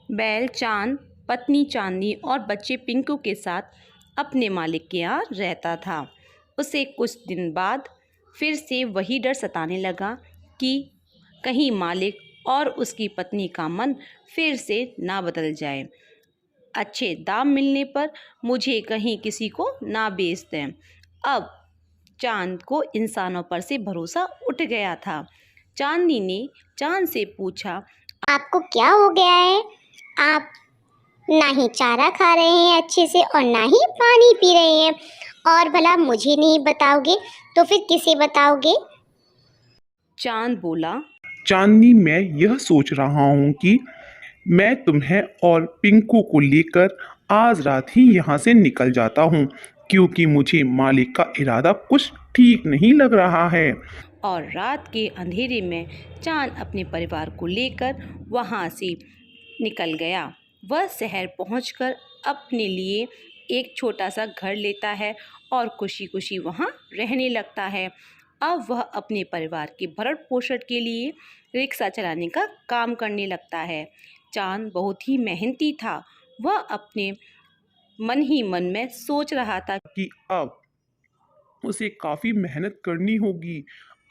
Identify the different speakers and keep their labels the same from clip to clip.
Speaker 1: बैल चांद, पत्नी चांदनी और बच्चे पिंकू के साथ अपने मालिक के यहाँ रहता था। उसे कुछ दिन बाद फिर से वही डर सताने लगा कि कहीं मालिक और उसकी पत्नी का मन फिर से ना बदल जाए। अच्छे दाम मिलने पर मुझे कहीं किसी को ना बेच दें। अब चांद को इंसानों पर से भरोसा उठ गया था। चांदनी ने चांद से पूछा,
Speaker 2: आपको क्या हो गया है? आप ना ही चारा खा रहे हैं अच्छे से और ना ही पानी पी रहे हैं, और भला मुझे नहीं बताओगे तो फिर किसे बताओगे?
Speaker 1: चांद बोला,
Speaker 3: चांदनी, मैं यह सोच रहा हूँ कि मैं तुम्हें और पिंकू को लेकर आज रात ही यहाँ से निकल जाता हूँ, क्योंकि मुझे मालिक का इरादा कुछ ठीक नहीं लग रहा है।
Speaker 1: और रात के अंधेरे में चांद अपने परिवार को लेकर वहाँ से निकल गया। वह शहर पहुंचकर अपने लिए एक छोटा सा घर लेता है और खुशी खुशी वहाँ रहने लगता है। अब वह अपने परिवार के भरण पोषण के लिए रिक्शा चलाने का काम करने लगता है। चांद बहुत ही मेहनती था। वह अपने मन ही मन में सोच रहा था
Speaker 3: कि अब उसे काफी मेहनत करनी होगी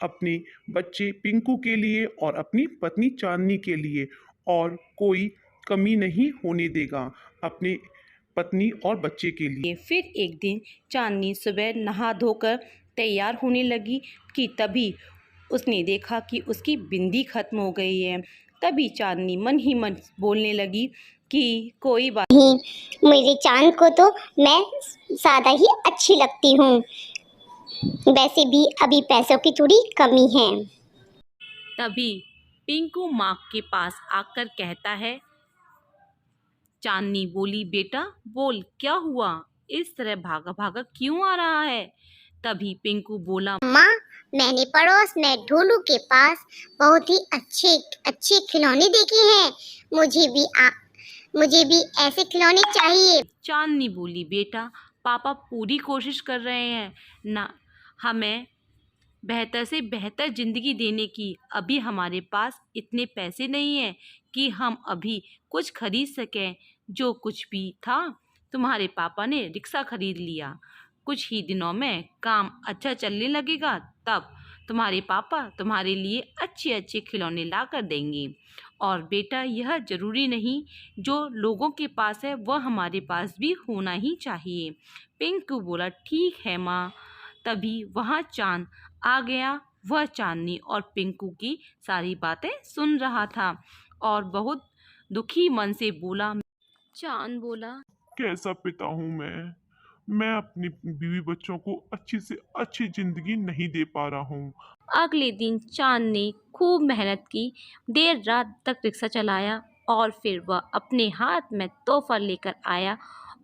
Speaker 3: अपने बच्चे पिंकू के लिए और अपनी पत्नी चांदनी के लिए, और कोई कमी नहीं होने देगा अपने पत्नी और बच्चे के लिए।
Speaker 1: फिर एक दिन चांदनी सुबह नहा धोकर तैयार होने लगी कि तभी उसने देखा कि उसकी बिंदी खत्म हो गई है। तभी चांदनी मन ही मन बोलने लगी कि कोई बात
Speaker 2: नहीं, मेरे चांद को तो मैं सादा ही अच्छी लगती हूँ। वैसे भी अभी पैसों की थोड़ी कमी है।
Speaker 1: तभी पिंकू माँ के पास आकर कहता है। चांदनी बोली, बेटा बोल क्या हुआ, इस तरह भागा भागा क्यों आ रहा है? तभी पिंकू बोला,
Speaker 2: माँ, मैंने पड़ोस में ढोलू के पास बहुत ही अच्छे अच्छे खिलौने देखे हैं। मुझे भी ऐसे खिलौने चाहिए।
Speaker 1: चांदनी बोली, बेटा पापा पूरी कोशिश कर रहे हैं ना हमें बेहतर से बेहतर ज़िंदगी देने की। अभी हमारे पास इतने पैसे नहीं हैं कि हम अभी कुछ खरीद सकें। जो कुछ भी था तुम्हारे पापा ने रिक्शा खरीद लिया। कुछ ही दिनों में काम अच्छा चलने लगेगा, तब तुम्हारे पापा तुम्हारे लिए अच्छे अच्छे खिलौने ला कर देंगे। और बेटा यह ज़रूरी नहीं जो लोगों के पास है वह हमारे पास भी होना ही चाहिए। पिंकू बोला, ठीक है माँ। तभी वहाँ चांद आ गया। वह चांदनी और पिंकू की सारी बातें सुन रहा था और बहुत दुखी मन से बोला। चांद बोला,
Speaker 3: कैसा पिता हूँ मैं अपनी बीवी बच्चों को अच्छी से अच्छी जिंदगी नहीं दे पा रहा हूँ।
Speaker 1: अगले दिन चांद ने खूब मेहनत की, देर रात तक रिक्शा चलाया और फिर वह अपने हाथ में तोहफा लेकर आया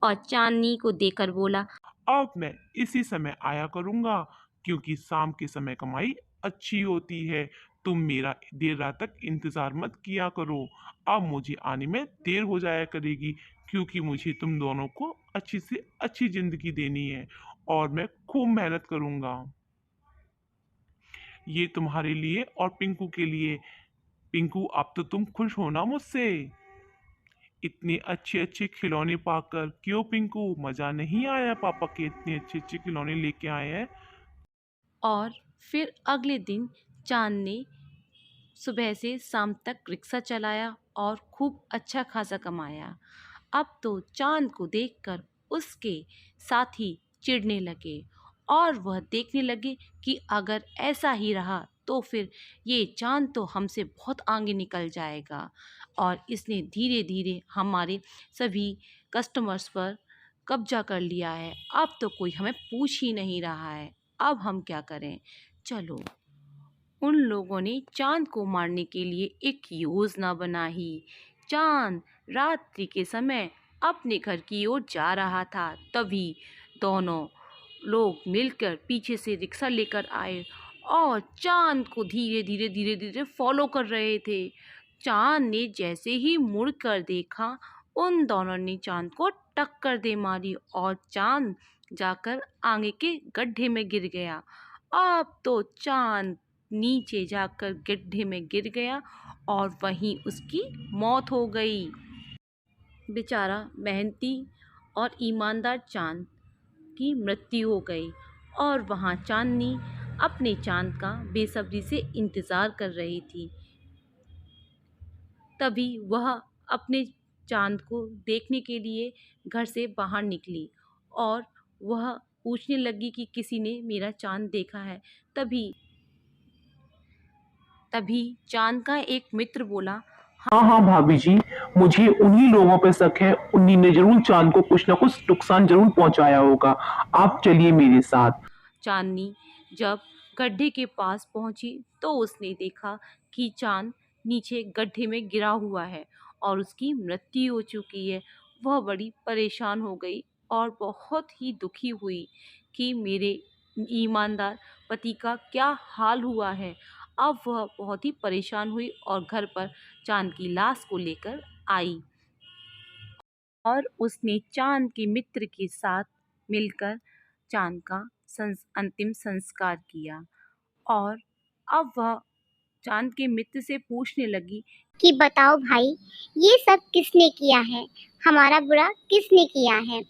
Speaker 1: और चांदनी को देकर बोला,
Speaker 3: अब मैं इसी समय आया करूँगा, क्योंकि शाम के समय कमाई अच्छी होती है। तुम मेरा देर रात तक इंतज़ार मत किया करो। अब मुझे आने में देर हो जाया करेगी, क्योंकि मुझे तुम दोनों को अच्छी से अच्छी ज़िंदगी देनी है और मैं खूब मेहनत करूँगा। ये तुम्हारे लिए और पिंकू के लिए। पिंकू, अब तो तुम खुश हो ना मुझसे? इतने अच्छे अच्छे खिलौने पाकर। क्यों पिंकू, मजा नहीं आया पापा के इतने अच्छे अच्छे खिलौने लेके आए हैं?
Speaker 1: और फिर अगले दिन चांद ने सुबह से शाम तक रिक्शा चलाया और खूब अच्छा खासा कमाया। अब तो चांद को देखकर उसके साथी चिढ़ने लगे और वह देखने लगे कि अगर ऐसा ही रहा तो फिर ये चांद तो हमसे बहुत आगे निकल जाएगा और इसने धीरे धीरे हमारे सभी कस्टमर्स पर कब्जा कर लिया है। अब तो कोई हमें पूछ ही नहीं रहा है। अब हम क्या करें? चलो, उन लोगों ने चांद को मारने के लिए एक योजना बनाई। चांद रात्रि के समय अपने घर की ओर जा रहा था। तभी दोनों लोग मिलकर पीछे से रिक्शा लेकर आए और चांद को धीरे धीरे धीरे धीरे फॉलो कर रहे थे। चांद ने जैसे ही मुड़कर देखा, उन दोनों ने चांद को टक्कर दे मारी और चांद जाकर आगे के गड्ढे में गिर गया। अब तो चांद नीचे जाकर गड्ढे में गिर गया और वहीं उसकी मौत हो गई। बेचारा मेहनती और ईमानदार चांद की मृत्यु हो गई और वहाँ चांदनी अपने चांद का बेसब्री से इंतज़ार कर रही थी। तभी वह अपने चांद को देखने के लिए घर से बाहर निकली और वह पूछने लगी कि किसी ने मेरा चांद देखा है। तभी तभी चांद का एक मित्र बोला,
Speaker 3: हाँ हाँ भाभी जी, मुझे उन्हीं लोगों पे शक है। उन्हीं ने जरूर चांद को कुछ ना कुछ नुकसान जरूर पहुंचाया होगा। आप चलिए मेरे साथ।
Speaker 1: चांदनी जब गड्ढे के पास पहुंची तो उसने देखा कि चांद नीचे गड्ढे में गिरा हुआ है और उसकी मृत्यु हो चुकी है। वह बड़ी परेशान हो गई और बहुत ही दुखी हुई कि मेरे ईमानदार पति का क्या हाल हुआ है। अब वह बहुत ही परेशान हुई और घर पर चांद की लाश को लेकर आई और उसने चांद के मित्र के साथ मिलकर चांद का अंतिम संस्कार किया। और अब वह चांद के मित्र से पूछने लगी
Speaker 2: कि बताओ भाई, ये सब किसने किया है? हमारा बुरा किसने किया है?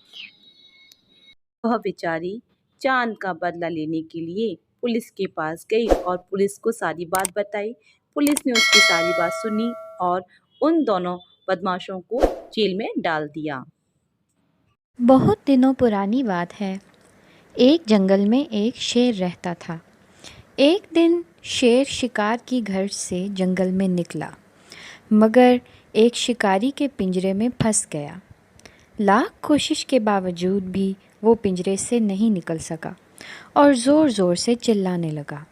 Speaker 1: वह बेचारी चांद का बदला लेने के लिए पुलिस के पास गई और पुलिस को सारी बात बताई। पुलिस ने उसकी सारी बात सुनी और उन दोनों बदमाशों को जेल में डाल दिया।
Speaker 4: बहुत दिनों पुरानी बात है। एक जंगल में एक शेर रहता था। एक दिन शेर शिकार की घर से जंगल में निकला, मगर एक शिकारी के पिंजरे में फंस गया। लाख कोशिश के बावजूद भी वो पिंजरे से नहीं निकल सका और ज़ोर-ज़ोर से चिल्लाने लगा।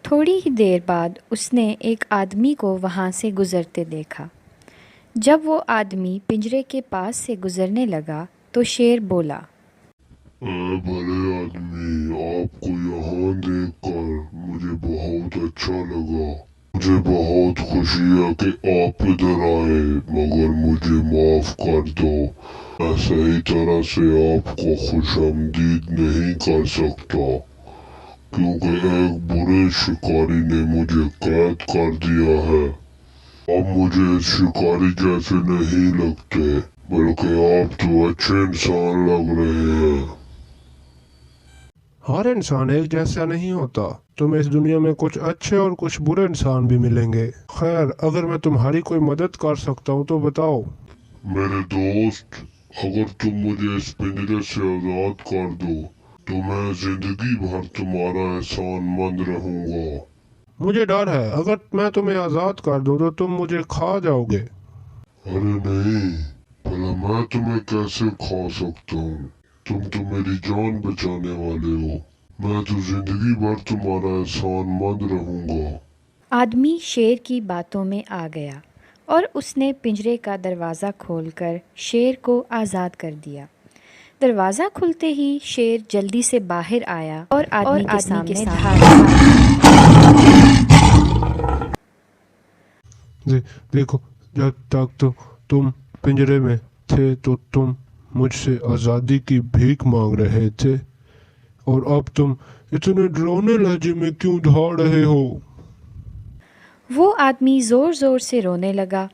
Speaker 4: थोड़ी ही देर बाद उसने एक आदमी को वहाँ से गुज़रते देखा। जब वो आदमी पिंजरे के पास से गुज़रने लगा तो शेर बोला,
Speaker 5: भले आदमी, आपको यहाँ देखकर मुझे बहुत अच्छा लगा। मुझे बहुत खुशी है कि आप इधर आए, मगर मुझे माफ कर दो। मैं सही तरह से आपको खुशामदीद नहीं कर सकता, क्योंकि एक बुरे शिकारी ने मुझे कैद कर दिया है। आप मुझे शिकारी जैसे नहीं लगते, बल्कि आप तो अच्छे इंसान लग रहे हैं।
Speaker 6: हर इंसान एक जैसा नहीं होता। तुम्हें इस दुनिया में कुछ अच्छे और कुछ बुरे इंसान भी मिलेंगे। खैर, अगर मैं तुम्हारी कोई मदद कर सकता हूँ तो बताओ।
Speaker 5: मेरे दोस्त, अगर तुम मुझे इस पिंजरे से आजाद कर दो तो मैं जिंदगी भर तुम्हारा एहसानमंद रहूंगा।
Speaker 6: मुझे डर है, अगर मैं तुम्हें आज़ाद कर दूँ तो तुम मुझे खा जाओगे।
Speaker 5: अरे नहीं, भला मैं तुम्हें कैसे खा सकता हूँ? तुम तो मेरी जान बचाने वाले हो। मैं तो जिंदगी भर तुम्हारा एहसानमंद रहूंगा।
Speaker 4: आदमी शेर की बातों में आ गया और उसने पिंजरे का दरवाज़ा खोलकर शेर को आज़ाद कर दिया। दरवाज़ा खुलते ही शेर जल्दी से बाहर आया और आदमी के सामने
Speaker 6: देखो, जब तक तो तुम पिंजरे में थे तो तुम मुझसे आज़ादी की भीख मांग रहे थे, और अब तुम इतने डरावने लहजे में क्यों दौड़ रहे हो?
Speaker 4: वो आदमी ज़ोर ज़ोर से रोने लगा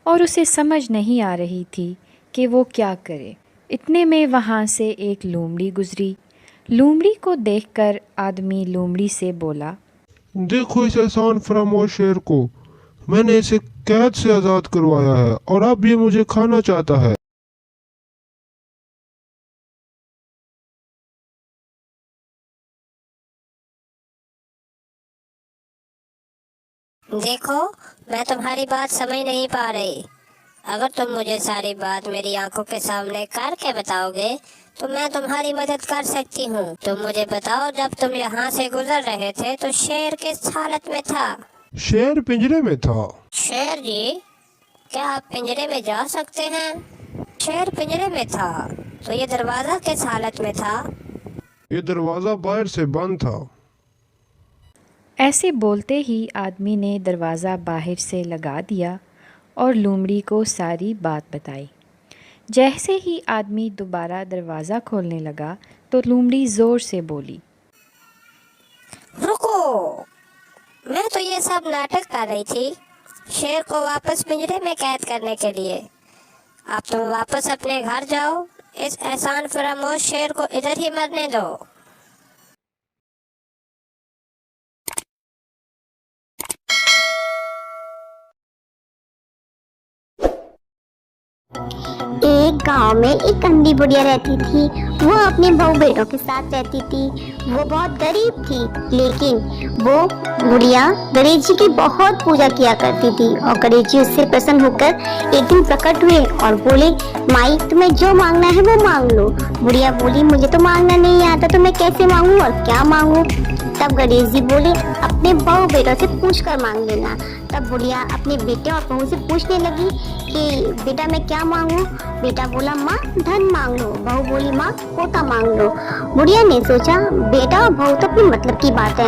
Speaker 4: और उसे समझ नहीं आ रही थी कि वो क्या करे। इतने में वहाँ से एक लोमड़ी गुजरी। लोमड़ी को देखकर आदमी लोमड़ी से बोला,
Speaker 6: देखो इस एहसान फरामोश शेर को, मैंने इसे कैद से आज़ाद करवाया है और अब ये मुझे खाना चाहता है।
Speaker 7: देखो, मैं तुम्हारी बात समझ नहीं पा रही। अगर तुम मुझे सारी बात मेरी आंखों के सामने करके बताओगे तो मैं तुम्हारी मदद कर सकती हूँ। तुम मुझे बताओ, जब तुम यहाँ से गुजर रहे थे तो शेर किस हालत में था?
Speaker 6: शेर पिंजरे में था।
Speaker 7: शेर जी, क्या आप पिंजरे में जा सकते हैं? शेर पिंजरे में था तो ये दरवाजा किस हालत में था?
Speaker 6: ये दरवाज़ा बाहर से बंद था।
Speaker 4: ऐसे बोलते ही आदमी ने दरवाज़ा बाहर से लगा दिया और लोमड़ी को सारी बात बताई। जैसे ही आदमी दोबारा दरवाज़ा खोलने लगा तो लोमड़ी ज़ोर से बोली,
Speaker 7: रुको, मैं तो ये सब नाटक कर रही थी शेर को वापस पिंजरे में कैद करने के लिए। अब तुम वापस अपने घर जाओ। इस एहसान फरामोश शेर को इधर ही मरने दो।
Speaker 2: एक गांव में एक अंधी बुढ़िया रहती थी। वो अपने बहू बेटों के साथ रहती थी। वो बहुत गरीब थी, लेकिन वो बुढ़िया गणेश जी की बहुत पूजा किया करती थी और गणेश जी उससे प्रसन्न होकर एक दिन प्रकट हुए और बोले, माई तुम्हें जो मांगना है वो मांग लो। बुढ़िया बोली, मुझे तो मांगना नहीं आता, तो मैं कैसे मांगू और क्या मांगू। तब गणेश जी बोले, अपने बहू बेटों से पूछ कर मांग लेना। तब बुढ़िया अपने बेटे और बहू से पूछने लगी कि बेटा मैं क्या मांगू। बेटा बोला, माँ धन मांग लो। बहू बोली, माँ पोता मांग लो। बुढ़िया ने सोचा बेटा और बहू तो अपनी मतलब की बातें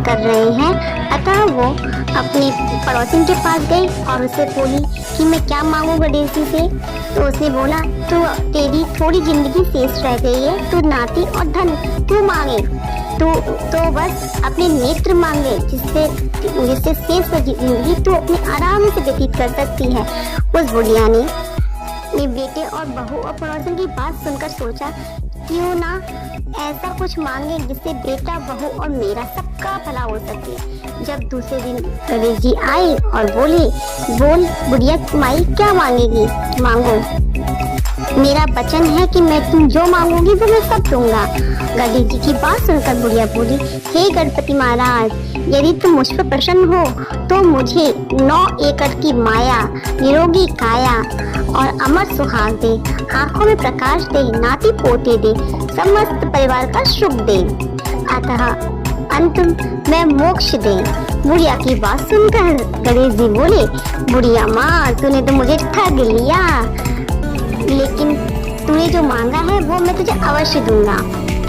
Speaker 2: कर रहे हैं, अतः वो अपने पड़ोसी के पास गई और उससे बोली कि मैं क्या मांगू गणेश जी से। तो उसने बोला, तो तेरी थोड़ी जिंदगी शेष रह गई है, तू नाती और धन तू मांगे, तो बस अपने नेत्र मांगे, जिससे शेष जिंदगी तू अपने आराम से व्यतीत कर सकती है। उस बुढ़िया ने अपने बेटे और बहू और पड़ोसन की बात सुनकर सोचा, क्यों ना ऐसा कुछ मांगे जिससे बेटा बहू और मेरा सबका भला हो सके। जब दूसरे दिन गणेश जी आए और बोल बुढ़िया माई क्या मांगेगी, मांगो। मेरा वचन है कि मैं तुम जो मांगोगी वो मैं सब दूंगा। गणेश जी की बात सुनकर बुढ़िया बोली, हे गणपति महाराज, यदि तुम मुझ पर प्रसन्न हो तो मुझे 9 एकड़ की माया, निरोगी काया और अमर सुहाग दे, आंखों में प्रकाश दे, नाती पोते दे, समस्त परिवार का सुख दे, अतः अंत में मोक्ष दे। बुढ़िया की बात सुनकर गणेश जी बोले, बुढ़िया माँ तूने तो मुझे ठग लिया, लेकिन तूने जो मांगा है वो मैं तुझे अवश्य दूंगा।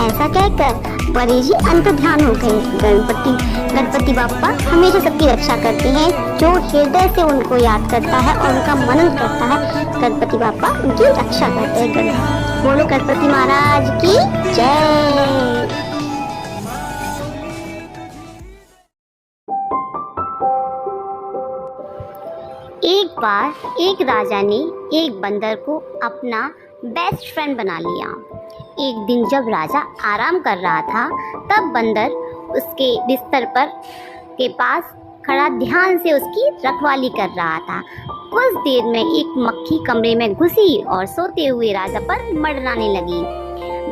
Speaker 2: ऐसा कहकर गणेश जी अंत ध्यान हो गए। गणपति बाप्पा हमेशा सबकी रक्षा करते हैं, जो हृदय से उनको याद करता है और उनका मनन करता है, गणपति बाप्पा उनकी रक्षा करते हैं। बोलो गणपति महाराज की जय। एक बार एक राजा ने एक बंदर को अपना बेस्ट फ्रेंड बना लिया। एक दिन जब राजा आराम कर रहा था, तब बंदर उसके बिस्तर पर के पास खड़ा ध्यान से उसकी रखवाली कर रहा था। कुछ देर में एक मक्खी कमरे में घुसी और सोते हुए राजा पर मंडराने लगी।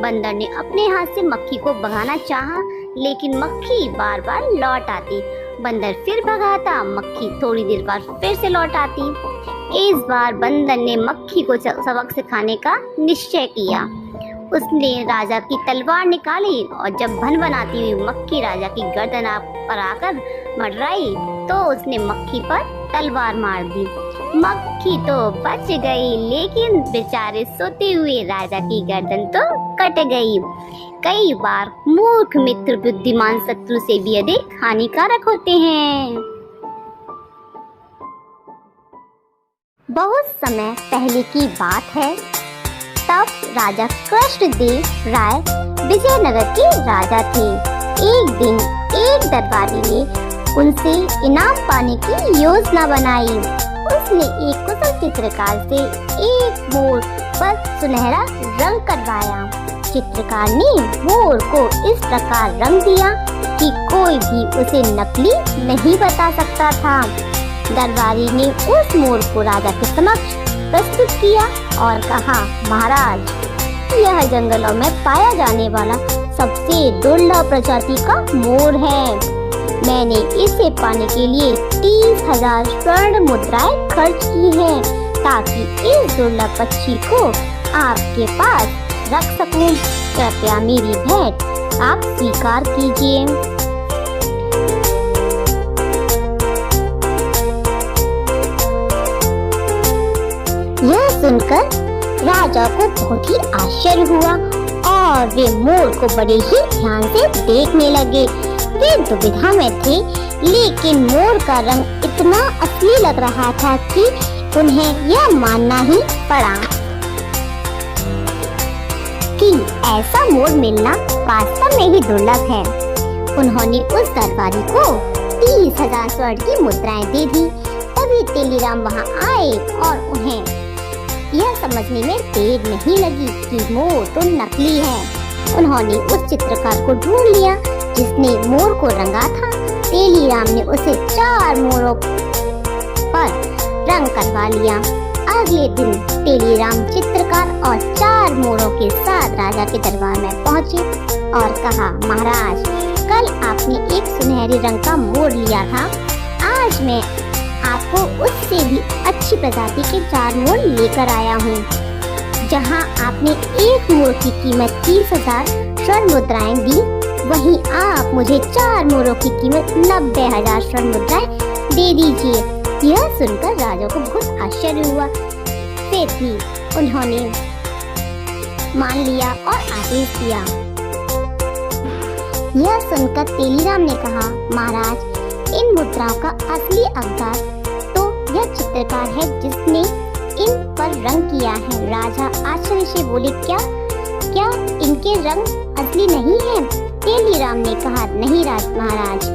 Speaker 2: बंदर ने अपने हाथ से मक्खी को भगाना चाहा, लेकिन मक्खी बार बार लौट आती। बंदर फिर भगाता, मक्खी थोड़ी देर बाद फिर से लौट आती। इस बार बंदर ने मक्खी को सबक सिखाने का निश्चय किया। उसने राजा की तलवार निकाली और जब भन बनाती हुई मक्खी राजा की गर्दन पर आकर मंडराई, तो उसने मक्खी पर तलवार मार दी। मक्खी तो बच गई, लेकिन बेचारे सोते हुए राजा की गर्दन तो कट गई। कई बार मूर्ख मित्र बुद्धिमान शत्रु से भी अधिक हानिकारक होते हैं। बहुत समय पहले की बात है, तब राजा कृष्णदेव राय विजयनगर के राजा थे। एक दिन एक दरबारी ने उनसे इनाम पाने की योजना बनाई। उसने एक कुशल चित्रकार से एक मोर पर सुनहरा रंग करवाया। चित्रकार ने मोर को इस प्रकार रंग दिया कि कोई भी उसे नकली नहीं बता सकता था। दरबारी ने उस मोर को राजा के समक्ष प्रस्तुत किया और कहा, महाराज, यह जंगलों में पाया जाने वाला सबसे दुर्लभ प्रजाति का मोर है। मैंने इसे पाने के लिए 30,000 स्वर्ण मुद्राएं खर्च की हैं, ताकि इस दुर्लभ पक्षी को आपके पास रख सकूं। कृपया मेरी भेंट आप स्वीकार कीजिए। यह सुनकर राजा को बहुत ही आश्चर्य हुआ और वे मोर को बड़े ही ध्यान से देखने लगे। वे दुविधा में थे, लेकिन मोर का रंग इतना असली लग रहा था कि उन्हें यह मानना ही पड़ा कि ऐसा मोर मिलना वास्तव में ही दुर्लभ है। उन्होंने उस दरबारी को 30,000 स्वर्ण की मुद्राएं दे दी। तभी तेलीराम वहां आए और उन्हें यह सब समझने में देर नहीं लगी कि मोर तो नकली है। उन्होंने उस चित्रकार को ढूंढ लिया जिसने मोर को रंगा था। तेलीराम ने उसे 4 मोरों पर रंग करवा लिया। अगले दिन तेलीराम चित्रकार और 4 मोरों के साथ राजा के दरबार में पहुँचे और कहा, महाराज, कल आपने एक सुनहरे रंग का मोर लिया था। आज मैं आपको उससे भी अच्छी प्रजाति के 4 मोर लेकर आया हूँ। जहाँ आपने एक मोर की कीमत 30,000 स्वर्ण मुद्राएं दी, वहीं आप मुझे 4 मोरों की कीमत 90,000 स्वर्ण मुद्राएं दे दीजिए। यह सुनकर राजा को बहुत आश्चर्य हुआ। फिर भी उन्होंने मान लिया और आदेश दिया। यह सुनकर तेलीराम ने कहा, महाराज, इन मुद्राओं का असली हकदार तो यह चित्रकार है जिसने इन पर रंग किया है। राजा आश्चर्य से बोले, क्या इनके रंग असली नहीं है? तेलीराम ने कहा, नहीं महाराज,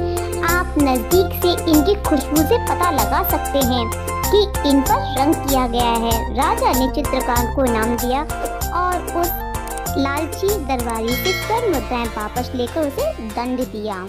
Speaker 2: आप नजदीक से इनकी खुशबू से पता लगा सकते हैं कि इन पर रंग किया गया है। राजा ने चित्रकार को इनाम दिया और उस लालची दरबारी से स्वर्ण मुद्राएं वापस लेकर उसे दंड दिया।